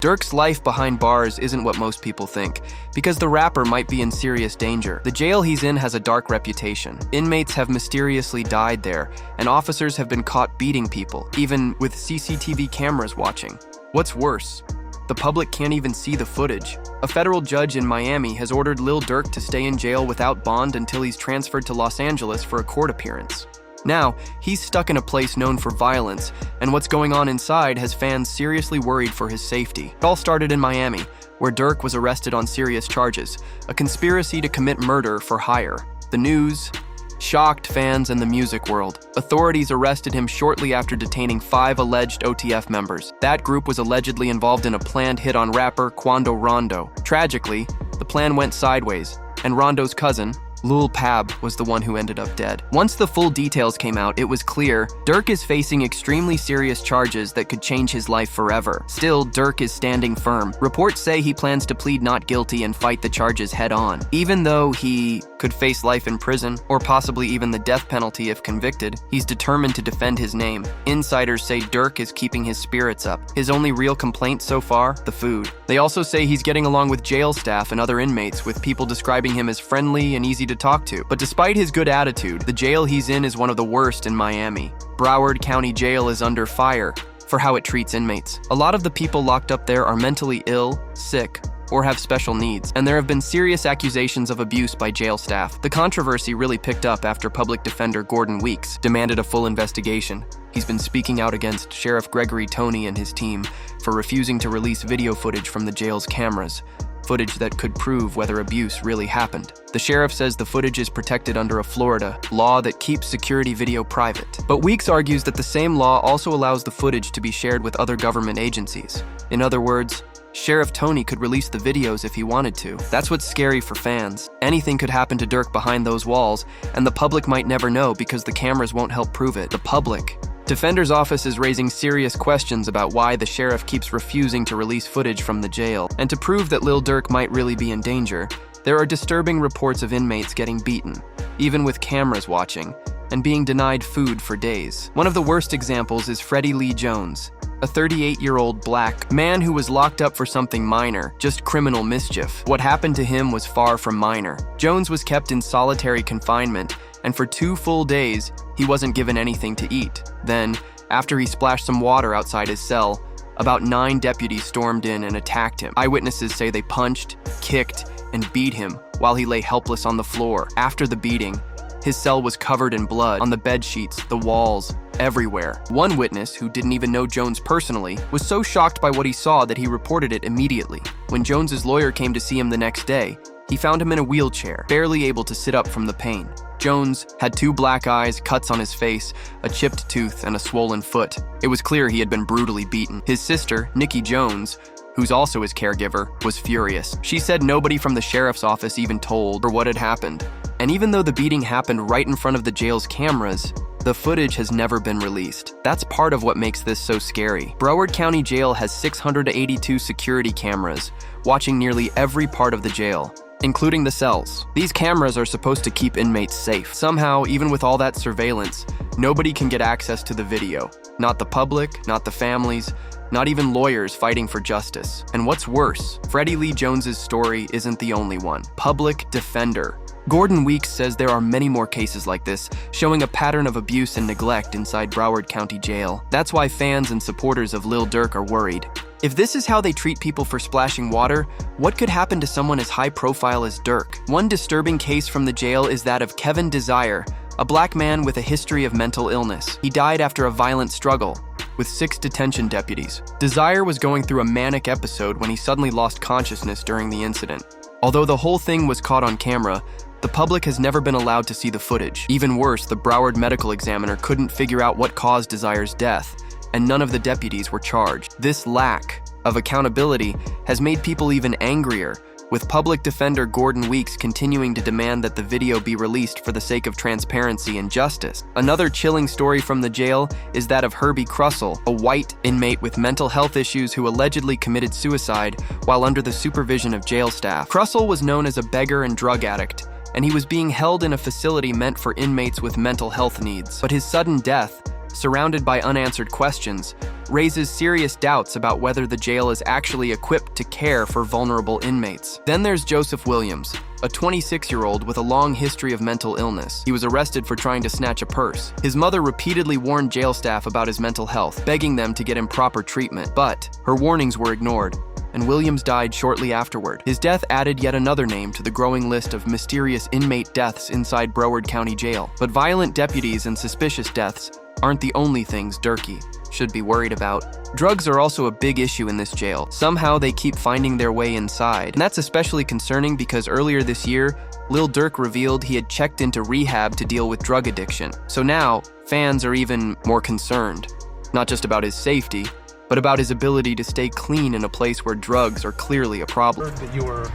Durk's life behind bars isn't what most people think, because the rapper might be in serious danger. The jail he's in has a dark reputation. Inmates have mysteriously died there, and officers have been caught beating people, even with CCTV cameras watching. What's worse, the public can't even see the footage. A federal judge in Miami has ordered Lil Durk to stay in jail without bond until he's transferred to Los Angeles for a court appearance. Now, he's stuck in a place known for violence, and what's going on inside has fans seriously worried for his safety. It all started in Miami, where Durk was arrested on serious charges, a conspiracy to commit murder for hire. The news shocked fans and the music world. Authorities arrested him shortly after detaining 5 alleged OTF members. That group was allegedly involved in a planned hit on rapper Quando Rondo. Tragically, the plan went sideways, and Rondo's cousin, Lil Pab, was the one who ended up dead. Once the full details came out, it was clear Durk is facing extremely serious charges that could change his life forever. Still, Durk is standing firm. Reports say he plans to plead not guilty and fight the charges head-on. Even though he could face life in prison, or possibly even the death penalty if convicted, he's determined to defend his name. Insiders say Durk is keeping his spirits up. His only real complaint so far? The food. They also say he's getting along with jail staff and other inmates, with people describing him as friendly and easy to talk to. But despite his good attitude, the jail he's in is one of the worst in Miami. Broward County Jail is under fire for how it treats inmates. A lot of the people locked up there are mentally ill, sick, or have special needs, and there have been serious accusations of abuse by jail staff. The controversy really picked up after public defender Gordon Weeks demanded a full investigation. He's been speaking out against Sheriff Gregory Toney and his team for refusing to release video footage from the jail's cameras, footage that could prove whether abuse really happened. The sheriff says the footage is protected under a Florida law that keeps security video private. But Weeks argues that the same law also allows the footage to be shared with other government agencies. In other words, Sheriff Toney could release the videos if he wanted to. That's what's scary for fans. Anything could happen to Durk behind those walls, and the public might never know because the cameras won't help prove it. The public. Defender's office is raising serious questions about why the sheriff keeps refusing to release footage from the jail. And to prove that Lil Durk might really be in danger, there are disturbing reports of inmates getting beaten, even with cameras watching, and being denied food for days. One of the worst examples is Freddie Lee Jones, a 38-year-old black man who was locked up for something minor, just criminal mischief. What happened to him was far from minor. Jones was kept in solitary confinement, and for 2 full days, he wasn't given anything to eat. Then, after he splashed some water outside his cell, about 9 deputies stormed in and attacked him. Eyewitnesses say they punched, kicked, and beat him while he lay helpless on the floor. After the beating, his cell was covered in blood on the bed sheets, the walls, everywhere. One witness, who didn't even know Jones personally, was so shocked by what he saw that he reported it immediately. When Jones's lawyer came to see him the next day, he found him in a wheelchair, barely able to sit up from the pain. Jones had 2 black eyes, cuts on his face, a chipped tooth, and a swollen foot. It was clear he had been brutally beaten. His sister, Nikki Jones, who's also his caregiver, was furious. She said nobody from the sheriff's office even told her what had happened. And even though the beating happened right in front of the jail's cameras, the footage has never been released. That's part of what makes this so scary. Broward County Jail has 682 security cameras, watching nearly every part of the jail, including the cells. These cameras are supposed to keep inmates safe. Somehow, even with all that surveillance, nobody can get access to the video. Not the public, not the families, not even lawyers fighting for justice. And what's worse, Freddie Lee Jones's story isn't the only one. Public defender Gordon Weeks says there are many more cases like this, showing a pattern of abuse and neglect inside Broward County Jail. That's why fans and supporters of Lil Durk are worried. If this is how they treat people for splashing water, what could happen to someone as high profile as Durk? One disturbing case from the jail is that of Kevin Desire, a black man with a history of mental illness. He died after a violent struggle with 6 detention deputies. Desire was going through a manic episode when he suddenly lost consciousness during the incident. Although the whole thing was caught on camera, the public has never been allowed to see the footage. Even worse, the Broward medical examiner couldn't figure out what caused Desire's death, and none of the deputies were charged. This lack of accountability has made people even angrier, with public defender Gordon Weeks continuing to demand that the video be released for the sake of transparency and justice. Another chilling story from the jail is that of Herbie Crussell, a white inmate with mental health issues who allegedly committed suicide while under the supervision of jail staff. Crussell was known as a beggar and drug addict, and he was being held in a facility meant for inmates with mental health needs. But his sudden death surrounded by unanswered questions, raises serious doubts about whether the jail is actually equipped to care for vulnerable inmates. Then there's Joseph Williams, a 26-year-old with a long history of mental illness. He was arrested for trying to snatch a purse. His mother repeatedly warned jail staff about his mental health, begging them to get him proper treatment, but her warnings were ignored, and Williams died shortly afterward. His death added yet another name to the growing list of mysterious inmate deaths inside Broward County Jail. But violent deputies and suspicious deaths aren't the only things Durkee should be worried about. Drugs are also a big issue in this jail. Somehow they keep finding their way inside, and that's especially concerning because earlier this year, Lil Durk revealed he had checked into rehab to deal with drug addiction. So now, fans are even more concerned, not just about his safety, but about his ability to stay clean in a place where drugs are clearly a problem. That you were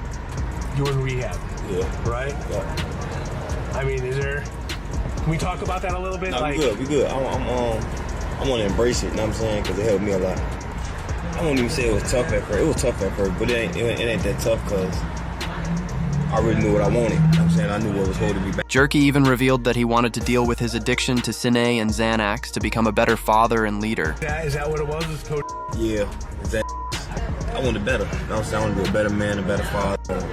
in rehab, Yeah. right? Yeah. I mean, can we talk about that a little bit? No, we good. I want to embrace it, you know what I'm saying? Because it helped me a lot. I won't even say it was tough at first. It was tough at first, but it ain't that tough because I really knew what I wanted. You know what I'm saying? I knew what was holding me back. Durkee even revealed that he wanted to deal with his addiction to Cine and Xanax to become a better father and leader. Is that what it was? Yeah, exactly. I wanted better. You know what I'm saying? I wanted to be a better man, a better father,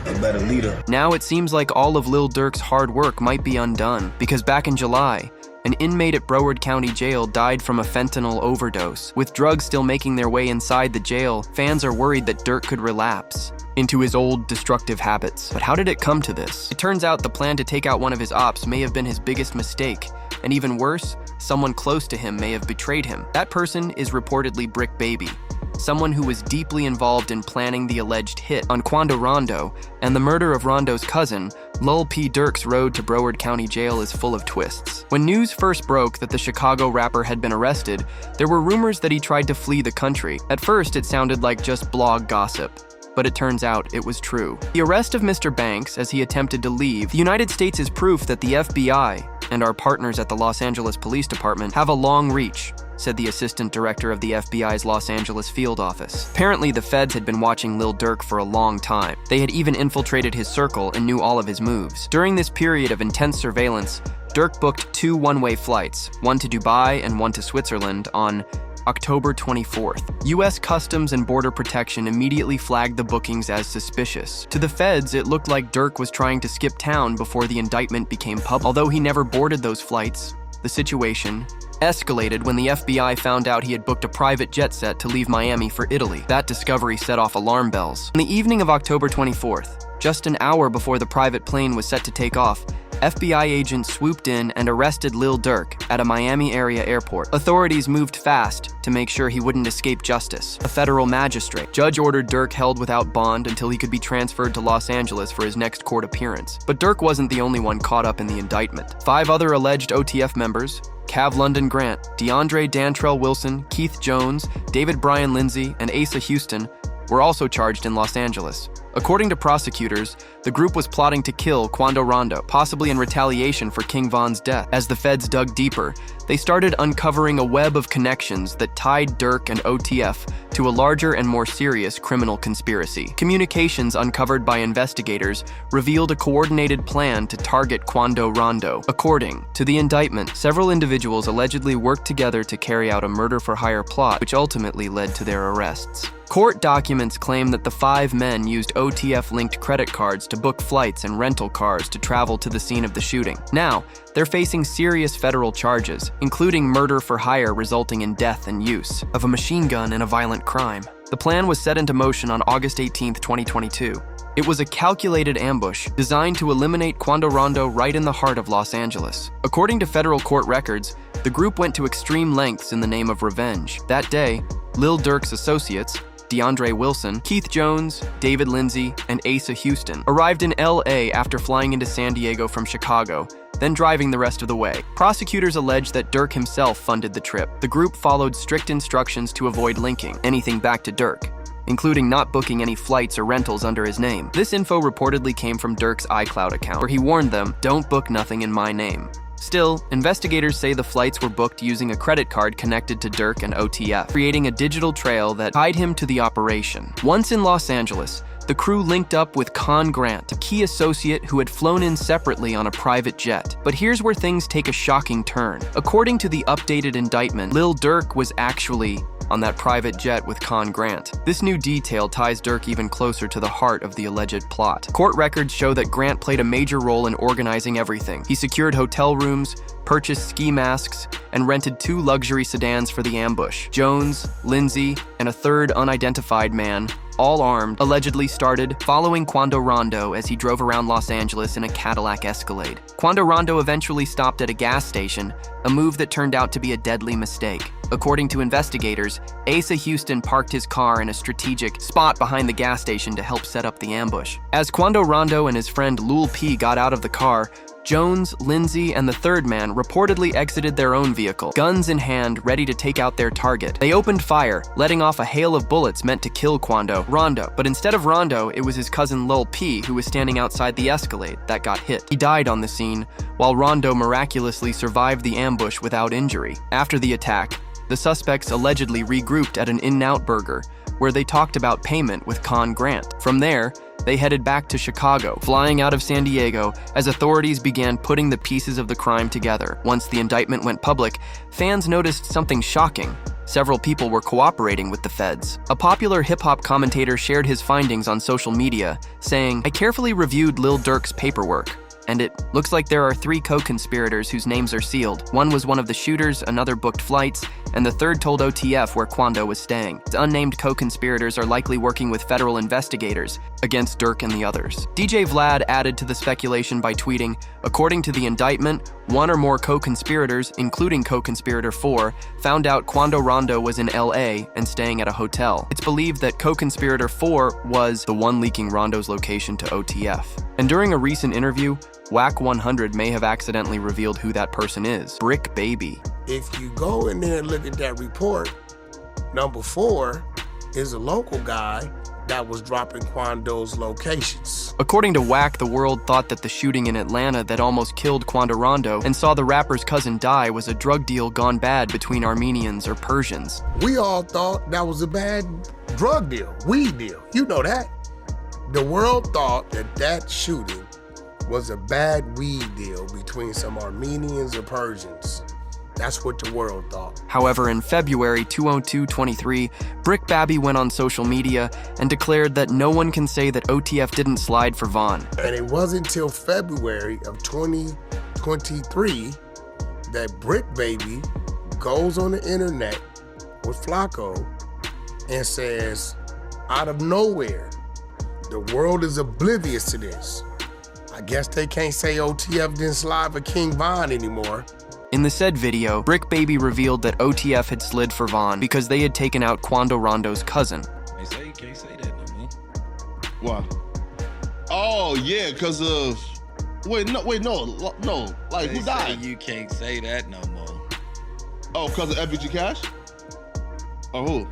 a better leader. Now it seems like all of Lil Durk's hard work might be undone, because back in July, an inmate at Broward County Jail died from a fentanyl overdose. With drugs still making their way inside the jail, fans are worried that Durk could relapse into his old destructive habits. But how did it come to this? It turns out the plan to take out one of his ops may have been his biggest mistake, and even worse, someone close to him may have betrayed him. That person is reportedly Brick Baby, someone who was deeply involved in planning the alleged hit on Quando Rondo and the murder of Rondo's cousin. Lil P. Durk's road to Broward County Jail is full of twists. When news first broke that the Chicago rapper had been arrested, there were rumors that he tried to flee the country. At first, it sounded like just blog gossip, but it turns out it was true. The arrest of Mr. Banks as he attempted to leave the United States is proof that the FBI and our partners at the Los Angeles Police Department have a long reach, said the assistant director of the FBI's Los Angeles field office. Apparently, the feds had been watching Lil Durk for a long time. They had even infiltrated his circle and knew all of his moves. During this period of intense surveillance, Durk booked 2 one-way flights, one to Dubai and one to Switzerland, on October 24th. U.S. Customs and Border Protection immediately flagged the bookings as suspicious. To the feds, it looked like Durk was trying to skip town before the indictment became public. Although he never boarded those flights, the situation escalated when the FBI found out he had booked a private jet set to leave Miami for Italy. That discovery set off alarm bells. On the evening of October 24th, just an hour before the private plane was set to take off, FBI agents swooped in and arrested Lil Durk at a Miami area airport. Authorities moved fast to make sure he wouldn't escape justice. A federal magistrate judge ordered Durk held without bond until he could be transferred to Los Angeles for his next court appearance. But Durk wasn't the only one caught up in the indictment. 5 other alleged OTF members, Cav London Grant, DeAndre Dantrell Wilson, Keith Jones, David Brian Lindsay, and Asa Houston, were also charged in Los Angeles. According to prosecutors, the group was plotting to kill Quando Rondo, possibly in retaliation for King Von's death. As the feds dug deeper, they started uncovering a web of connections that tied Durk and OTF to a larger and more serious criminal conspiracy. Communications uncovered by investigators revealed a coordinated plan to target Quando Rondo. According to the indictment, several individuals allegedly worked together to carry out a murder-for-hire plot, which ultimately led to their arrests. Court documents claim that the 5 men used OTF-linked credit cards to book flights and rental cars to travel to the scene of the shooting. Now, they're facing serious federal charges, including murder for hire resulting in death and use of a machine gun in a violent crime. The plan was set into motion on August 18, 2022. It was a calculated ambush designed to eliminate Quando Rondo right in the heart of Los Angeles. According to federal court records, the group went to extreme lengths in the name of revenge. That day, Lil Durk's associates, DeAndre Wilson, Keith Jones, David Lindsay, and Asa Houston, arrived in LA after flying into San Diego from Chicago, then driving the rest of the way. Prosecutors allege that Durk himself funded the trip. The group followed strict instructions to avoid linking anything back to Durk, including not booking any flights or rentals under his name. This info reportedly came from Durk's iCloud account, where he warned them, "Don't book nothing in my name." Still, investigators say the flights were booked using a credit card connected to Durk and OTF, creating a digital trail that tied him to the operation. Once in Los Angeles, the crew linked up with Con Grant, a key associate who had flown in separately on a private jet. But here's where things take a shocking turn. According to the updated indictment, Lil Durk was actually on that private jet with Con Grant. This new detail ties Durk even closer to the heart of the alleged plot. Court records show that Grant played a major role in organizing everything. He secured hotel rooms, purchased ski masks, and rented 2 luxury sedans for the ambush. Jones, Lindsay, and a third unidentified man, all armed, allegedly started following Quando Rondo as he drove around Los Angeles in a Cadillac Escalade. Quando Rondo eventually stopped at a gas station, a move that turned out to be a deadly mistake. According to investigators, Asa Houston parked his car in a strategic spot behind the gas station to help set up the ambush. As Quando Rondo and his friend Lil P got out of the car, Jones, Lindsay, and the third man reportedly exited their own vehicle, guns in hand, ready to take out their target. They opened fire, letting off a hail of bullets meant to kill Quando Rondo. But instead of Rondo, it was his cousin Lil P who was standing outside the Escalade that got hit. He died on the scene, while Rondo miraculously survived the ambush without injury. After the attack, the suspects allegedly regrouped at an In-N-Out Burger, where they talked about payment with Con Grant. From there, they headed back to Chicago, flying out of San Diego as authorities began putting the pieces of the crime together. Once the indictment went public, fans noticed something shocking. Several people were cooperating with the feds. A popular hip-hop commentator shared his findings on social media, saying, "I carefully reviewed Lil Durk's paperwork, and it looks like there are 3 co-conspirators whose names are sealed. One was one of the shooters, another booked flights, and the third told OTF where Quando was staying. The unnamed co-conspirators are likely working with federal investigators against Durk and the others." DJ Vlad added to the speculation by tweeting, "According to the indictment, 1 or more co-conspirators, including co-conspirator 4, found out Quando Rondo was in LA and staying at a hotel. It's believed that co-conspirator 4 was the one leaking Rondo's location to OTF." And during a recent interview, Whack 100 may have accidentally revealed who that person is: Brick Baby. If you go in there and look at that report, number 4 is a local guy that was dropping Quando's locations. According to Whack, the world thought that the shooting in Atlanta that almost killed Quando Rondo and saw the rapper's cousin die was a drug deal gone bad between Armenians or Persians. We all thought that was a bad drug deal, weed deal. You know that. The world thought that that shooting was a bad weed deal between some Armenians or Persians. That's what the world thought. However, in February 2023, Brick Baby went on social media and declared that no one can say that OTF didn't slide for Vaughn. And it wasn't until February of 2023 that Brick Baby goes on the internet with Flacco and says, out of nowhere, the world is oblivious to this. I guess they can't say OTF didn't slide for King Von anymore. In the said video, Brick Baby revealed that OTF had slid for Vaughn because they had taken out Quando Rondo's cousin. They say you can't say that no more. Why? Oh yeah, because of no. Like They who died? say you can't say that no more. Oh, because of FBG Cash? Oh who?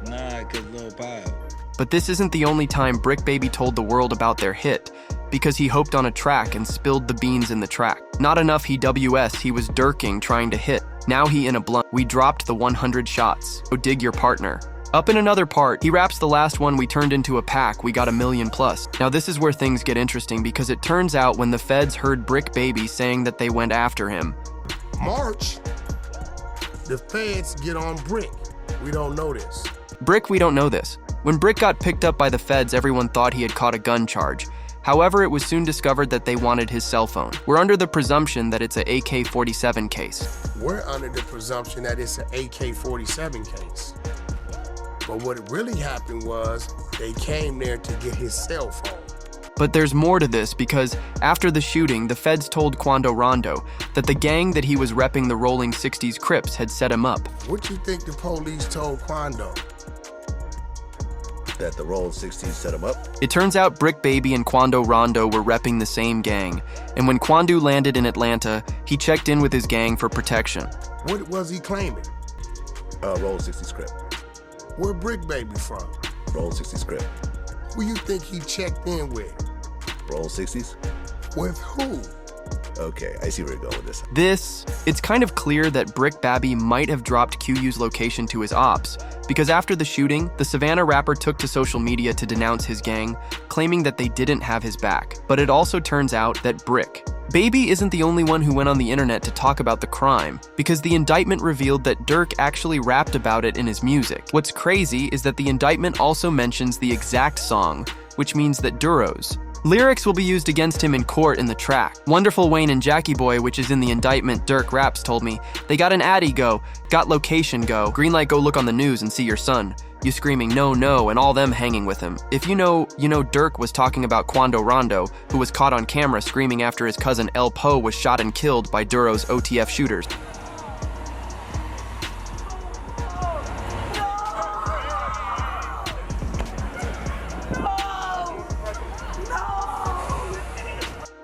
Nah, cause Lil Pile. But this isn't the only time Brick Baby told the world about their hit, because he hoped on a track and spilled the beans in the track. Not enough he WS, he was dirking trying to hit. Now he in a blunt. We dropped the 100 shots. Go dig your partner. Up in another part, he raps the last one we turned into a pack, we got 1 million plus. Now this is where things get interesting because it turns out when the feds heard Brick Baby saying that they went after him. March, the feds get on Brick. We don't know this. Brick, we don't know this. When Brick got picked up by the feds, everyone thought he had caught a gun charge. However, it was soon discovered that they wanted his cell phone. We're under the presumption that it's an AK-47 case. We're under the presumption that it's an AK-47 case. But what really happened was they came there to get his cell phone. But there's more to this because after the shooting, the feds told Quando Rondo that the gang that he was repping the Rolling 60s Crips had set him up. What you think the police told Quando? That the Roll 60s set him up? It turns out Brick Baby and Quando Rondo were repping the same gang, and when Quando landed in Atlanta, he checked in with his gang for protection. What was he claiming? Roll 60 script. Where Brick Baby from? Roll 60 script. Who you think he checked in with? Roll 60s? With who? Okay, I see where you're going with this. It's kind of clear that Brick Baby might have dropped QU's location to his ops, Because after the shooting, the Savannah rapper took to social media to denounce his gang, claiming that they didn't have his back. But it also turns out that Brick Baby isn't the only one who went on the internet to talk about the crime, because the indictment revealed that Durk actually rapped about it in his music. What's crazy is that the indictment also mentions the exact song, which means that Duro's lyrics will be used against him in court in the track. Wonderful Wayne and Jackie Boy, which is in the indictment Durk raps, told me, "They got an addy, go, got location, go, green light, go look on the news and see your son. You screaming no, no, and all them hanging with him. If you know Durk was talking about Quando Rondo, who was caught on camera screaming after his cousin El Po was shot and killed by Duro's OTF shooters."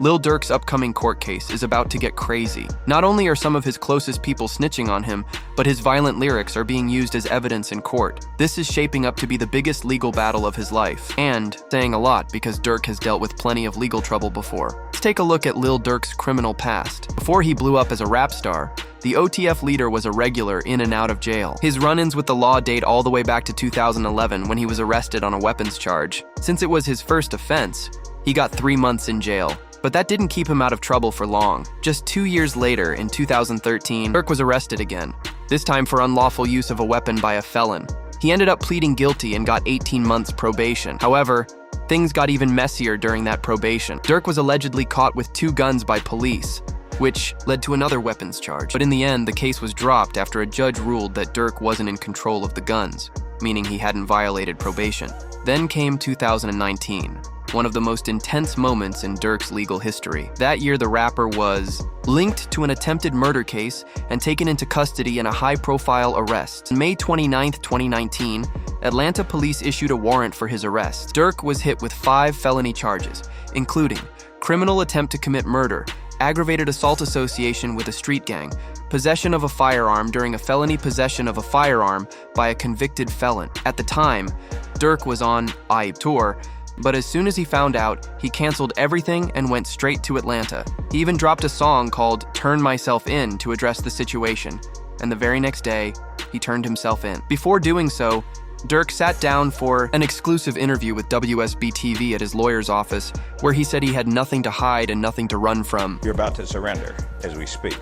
Lil Durk's upcoming court case is about to get crazy. Not only are some of his closest people snitching on him, but his violent lyrics are being used as evidence in court. This is shaping up to be the biggest legal battle of his life, and saying a lot because Durk has dealt with plenty of legal trouble before. Let's take a look at Lil Durk's criminal past. Before he blew up as a rap star, the OTF leader was a regular in and out of jail. His run-ins with the law date all the way back to 2011 when he was arrested on a weapons charge. Since it was his first offense, he got 3 months in jail. But that didn't keep him out of trouble for long. Just 2 years later, in 2013, Durk was arrested again, this time for unlawful use of a weapon by a felon. He ended up pleading guilty and got 18 months probation. However, things got even messier during that probation. Durk was allegedly caught with 2 guns by police, which led to another weapons charge. But in the end, the case was dropped after a judge ruled that Durk wasn't in control of the guns, meaning he hadn't violated probation. Then came 2019. One of the most intense moments in Durk's legal history. That year, the rapper was linked to an attempted murder case and taken into custody in a high-profile arrest. On May 29, 2019, Atlanta police issued a warrant for his arrest. Durk was hit with 5 felony charges, including criminal attempt to commit murder, aggravated assault association with a street gang, possession of a firearm during a felony possession of a firearm by a convicted felon. At the time, Durk was on a tour, but as soon as he found out, he canceled everything and went straight to Atlanta. He even dropped a song called "Turn Myself In" to address the situation, and the very next day, he turned himself in. Before doing so, Durk sat down for an exclusive interview with WSB-TV at his lawyer's office, where he said he had nothing to hide and nothing to run from. You're about to surrender as we speak.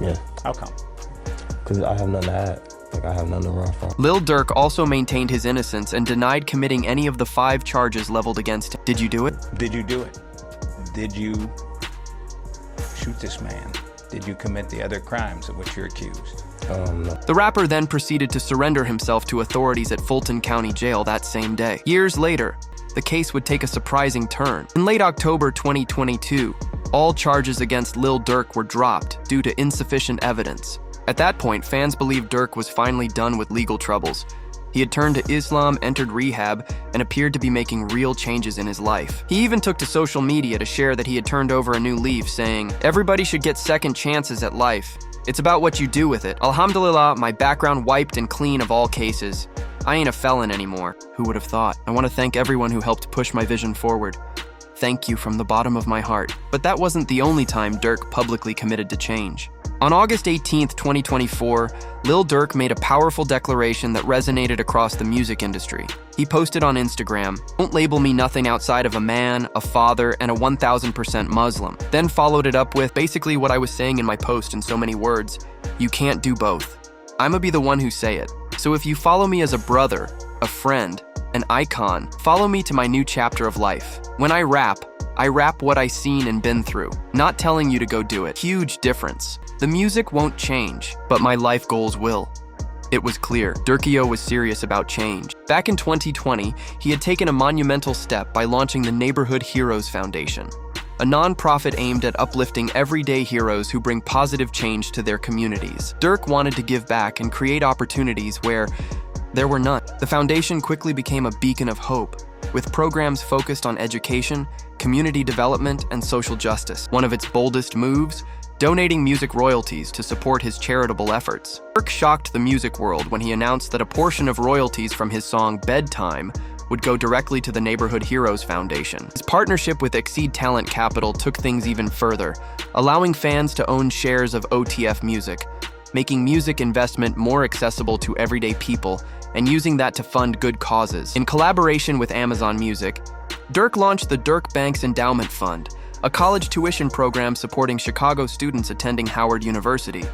Yeah. How come? Because I have nothing to hide. Like, I have nothing to run from. Lil Durk also maintained his innocence and denied committing any of the 5 charges leveled against him. Did you do it? Did you do it? Did you shoot this man? Did you commit the other crimes of which you're accused? No. The rapper then proceeded to surrender himself to authorities at Fulton County Jail that same day. Years later, the case would take a surprising turn. In late October 2022, all charges against Lil Durk were dropped due to insufficient evidence. At that point, fans believed Durk was finally done with legal troubles. He had turned to Islam, entered rehab, and appeared to be making real changes in his life. He even took to social media to share that he had turned over a new leaf, saying, "Everybody should get second chances at life. It's about what you do with it. Alhamdulillah, my background wiped and clean of all cases. I ain't a felon anymore." Who would have thought? I want to thank everyone who helped push my vision forward. Thank you from the bottom of my heart. But that wasn't the only time Durk publicly committed to change. On August 18th, 2024, Lil Durk made a powerful declaration that resonated across the music industry. He posted on Instagram, "Don't label me nothing outside of a man, a father, and a 1000% Muslim." Then followed it up with basically what I was saying in my post in so many words: "You can't do both. I'ma be the one who say it. So if you follow me as a brother, a friend, an icon, follow me to my new chapter of life. When I rap what I seen and been through, not telling you to go do it." Huge difference. The music won't change, but my life goals will. It was clear, Durkio was serious about change. Back in 2020, he had taken a monumental step by launching the Neighborhood Heroes Foundation, a nonprofit aimed at uplifting everyday heroes who bring positive change to their communities. Durk wanted to give back and create opportunities where there were none. The foundation quickly became a beacon of hope, with programs focused on education, community development, and social justice. One of its boldest moves, donating music royalties to support his charitable efforts. Durk shocked the music world when he announced that a portion of royalties from his song Bedtime would go directly to the Neighborhood Heroes Foundation. His partnership with Exceed Talent Capital took things even further, allowing fans to own shares of OTF Music, making music investment more accessible to everyday people and using that to fund good causes. In collaboration with Amazon Music, Durk launched the Durk Banks Endowment Fund, a college tuition program supporting Chicago students attending Howard University.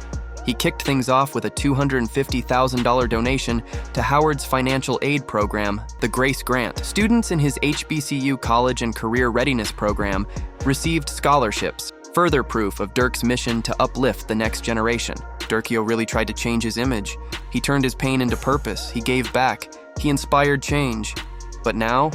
He kicked things off with a $250,000 donation to Howard's financial aid program, the Grace Grant. Students in his HBCU College and Career Readiness program received scholarships, further proof of Durk's mission to uplift the next generation. Durkio really tried to change his image. He turned his pain into purpose. He gave back. He inspired change. But now,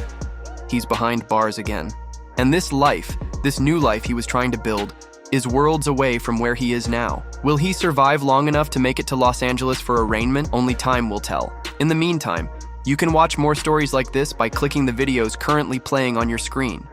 he's behind bars again. And this life, this new life he was trying to build, is worlds away from where he is now. Will he survive long enough to make it to Los Angeles for arraignment? Only time will tell. In the meantime, you can watch more stories like this by clicking the videos currently playing on your screen.